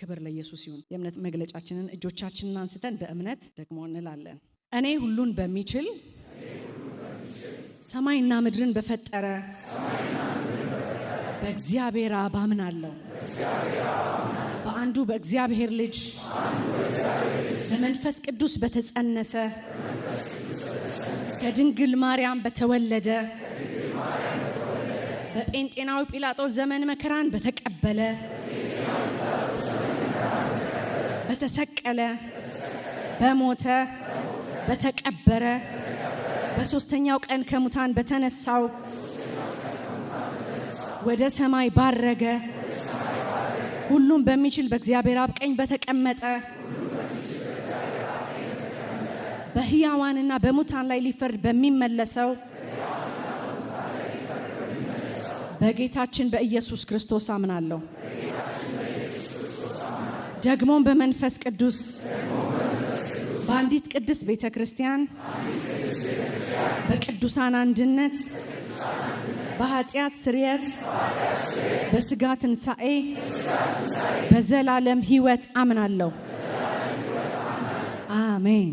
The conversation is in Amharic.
ክብር ለኢየሱስ ይሁን። የእምነት መግለጫችንን እጆቻችንን አንስተን በእምነት ደግሞ እንላለን። እኔ ሁሉን በሚችል ሰማይና ምድርን በፈጠረ በእግዚአብሔር አብ አምናለሁ። በአንዱ በእግዚአብሔር ልጅ በመንፈስ ቅዱስ በተጸነሰ ከድንግል ማርያም በተወለደ በጴንጤናዊ ጲላጦስ ዘመን መከራን በተቀበለ በተሰቀለ በሞተ በተቀበረ በሶስተኛው ቀን ከሙታን በተነሳው ወደ ሰማይ ባረገ ሁሉም በሚችል በእግዚአብሔር አብ ቀኝ በተቀመጠ በሕያዋንና በሙታን ላይ ሊፈርድ በሚመለሰው በጌታችን በኢየሱስ ክርስቶስ አምናለሁ። ደግሞም በመንፈስ ቅዱስ በአንዲት ቅድስት ቤተክርስቲያን በቅዱሳን አንድነት በኃጢአት ስርየት በሥጋ ትንሣኤ በዘላለም ሕይወት አምናለሁ። አሜን።